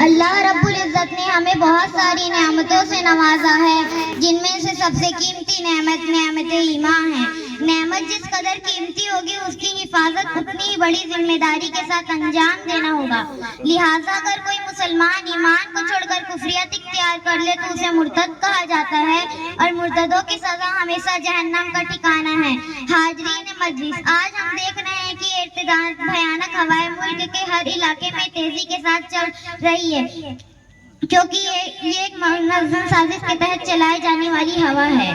اللہ رب العزت نے ہمیں بہت ساری نعمتوں سے نوازا ہے، جن میں سے سب سے قیمتی نعمت ایمان ہے۔ نعمت جس قدر قیمتی ہوگی اس کی حفاظت اتنی ہی بڑی ذمہ داری کے ساتھ انجام دینا ہوگا۔ لہٰذا اگر کوئی مسلمان ایمان کو چھوڑ کر کفریت اختیار کر لے تو اسے مرتد کہا جاتا ہے، اور مرتدوں کی سزا ہمیشہ جہنم کا ٹھکانہ ہے۔ حاضرین مجلس، آج ہم دیکھ رہے ہیں کہ ارتداد بھیانک ہوائیں ملک کے ہر علاقے میں تیزی کے ساتھ چل رہی ہے، کیونکہ یہ ایک منظم سازش کے تحت چلائی جانے والی ہوا ہے۔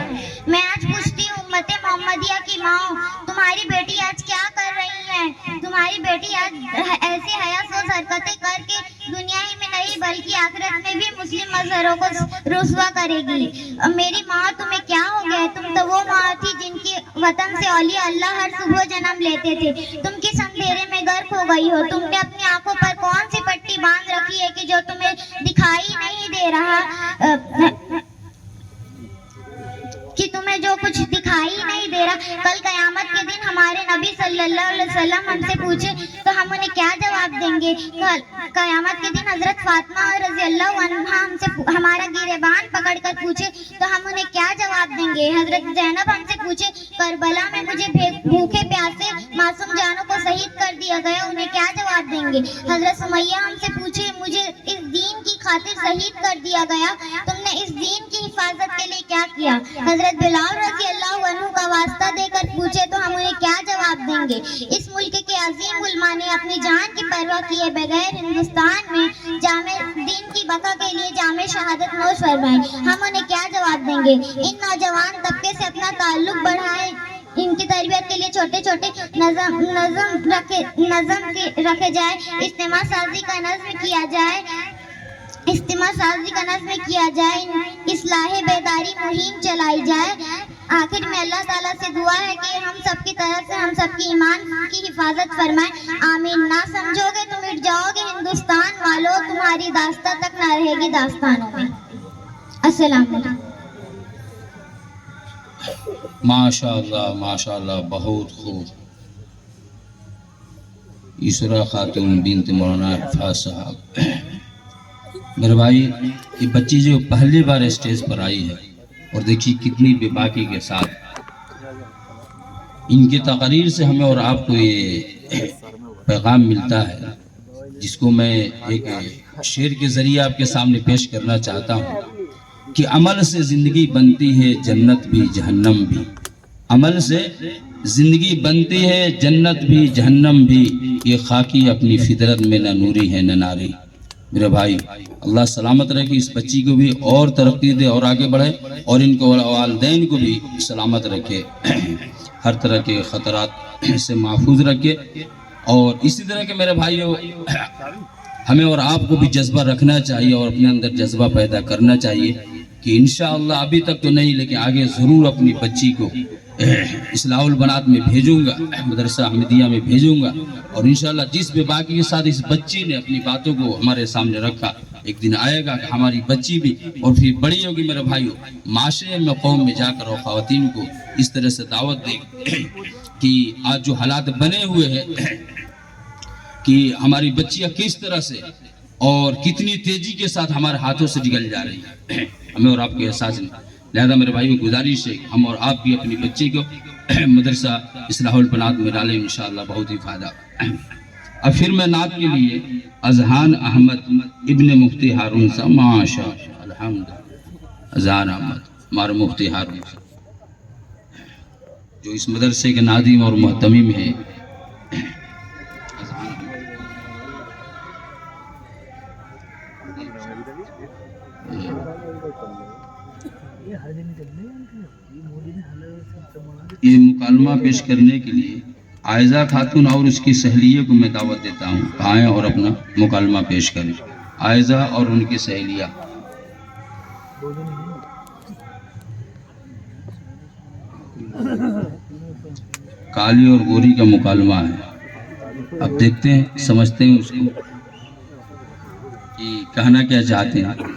میں آج پوچھتی ہوں امت محمدیہ کی ماں، تمہاری بیٹی آج کیا کر رہی ہے؟ تمہاری بیٹی آج ایسی حیاسوز حرکتیں کر کے دنیا ہی میں نہیں بلکہ آخرت میں بھی مسلم مظہروں کو رسوا کرے گی۔ میری ماں، تمہیں کیا ہو گیا؟ تم تو وہ ماں تھی جن کے وطن سے اولیاء اللہ ہر صبح جنم لیتے تھے، تم کس اندھیرے میں غرق ہو گئی ہو؟ تم نے اپنی آنکھوں پر کون سی پٹی باندھ رکھی ہے کہ جو تمہیں دکھائی نہیں دے رہا، کہ تمہیں جو کچھ دکھائی نہیں دے رہا؟ کل قیامت کے دن ہمارے نبی صلی اللہ علیہ وسلم ہم سے پوچھے تو ہم انہیں کیا جواب دیں گے؟ قیامت کے دن حضرت فاطمہ رضی اللہ عنہا ہم سے ہمارا گریبان پکڑ کر پوچھے تو ہم انہیں کیا جواب دیں گے؟ حضرت زینب ہم سے پوچھے کربلا میں مجھے بھوکے پیاسے معصوم جانوں کو شہید کر دیا گیا، انہیں کیا جواب دیں گے؟ حضرت سمیہ ہم سے پوچھے مجھے اس دین کی خاطر شہید کر دیا گیا، تم نے اس دین کی حفاظت کے لیے کیا کیا؟ حضرت بلال رضی اللہ عنہ کا واسطہ دے کر پوچھے تو ہم انہیں کیا جواب دیں گے؟ اس ملک کے عظیم علماء نے اپنی جان کی پرواہ کیے بغیر ہندوستان میں جامع دین کی بقا کے لیے جامع شہادت نوش فرمائی، ہم انہیں کیا جواب دیں گے؟ ان نوجوان طبقے سے اپنا تعلق بڑھائے، ان کی تربیت کے لیے چھوٹے چھوٹے نظم رکھے جائے، اجتماع سازی کا نظم کیا جائے، اصلاح بیداری مہم چلائی جائے۔ آخر میں اللہ تعالیٰ سے دعا ہے کہ ہم سب کی طرف سے ہم سب کی ایمان کی حفاظت فرمائے، آمین۔ نہ سمجھو گے تو مٹ جاؤ گے ہندوستان والوں، تمہاری داستان تک نہ رہے گی داستانوں میں۔ السلام علیکم۔ ماشاء اللہ بہت خوب۔ اسرا خاتون بنت مولانا حفاظ صاحب، میرے بھائی، یہ بچی جو پہلی بار اسٹیج پر آئی ہے اور دیکھیے کتنی بے باکی کے ساتھ، ان کی تقریر سے ہمیں اور آپ کو یہ پیغام ملتا ہے جس کو میں ایک شعر کے ذریعے آپ کے سامنے پیش کرنا چاہتا ہوں کہ عمل سے زندگی بنتی ہے جنت بھی جہنم بھی، عمل سے زندگی بنتی ہے جنت بھی جہنم بھی، یہ خاکی اپنی فطرت میں نہ نوری ہے نہ ناری۔ میرے بھائی، اللہ سلامت رکھے، اس بچی کو بھی اور ترقی دے اور آگے بڑھے، اور ان کو والدین کو بھی سلامت رکھے، ہر طرح کے خطرات سے محفوظ رکھے۔ اور اسی طرح کے میرے بھائیو، ہمیں اور آپ کو بھی جذبہ رکھنا چاہیے اور اپنے اندر جذبہ پیدا کرنا چاہیے کہ انشاءاللہ ابھی تک تو نہیں لیکن آگے ضرور اپنی بچی کو اصلاح البنات میں بھیجوں گا، مدرسہ احمدیہ میں بھیجوں گا، اور انشاءاللہ جس بے باکی کے ساتھ اس بچی نے اپنی باتوں کو ہمارے سامنے رکھا، ایک دن آئے گا کہ ہماری بچی بھی اور پھر بڑی ہوگی میرے بھائیو، معاشرے میں قوم میں جا کر اور خواتین کو اس طرح سے دعوت دے کہ آج جو حالات بنے ہوئے ہیں کہ ہماری بچیاں کس طرح سے اور کتنی تیزی کے ساتھ ہمارے ہاتھوں سے نکل جا رہی ہیں، ہمیں اور آپ کے احساس نہیں۔ لہذا میرے بھائیوں گزارش ہے ہم اور آپ بھی اپنی بچی کو مدرسہ اصلاح البنات میں ڈالیں، انشاءاللہ بہت ہی فائدہ۔ اب پھر میں نعت کے لیے اذہان احمد ابن مفتی ہارون صاحب، ماشاء اللہ الحمد، اذہان احمد ہمارے مفتی ہارون صاحب جو اس مدرسے کے ناظم اور محتمم ہیں، یہ مکالمہ پیش کرنے کے لیے عائزہ خاتون اور اس کی سہیلیے کو میں دعوت دیتا ہوں، آئیں اور اپنا مکالمہ پیش کریں۔ عائزہ اور ان کی سہیلیہ، کالی اور گوری کا مکالمہ ہے، اب دیکھتے ہیں سمجھتے ہیں اس کو کہ کہنا کیا چاہتے ہیں۔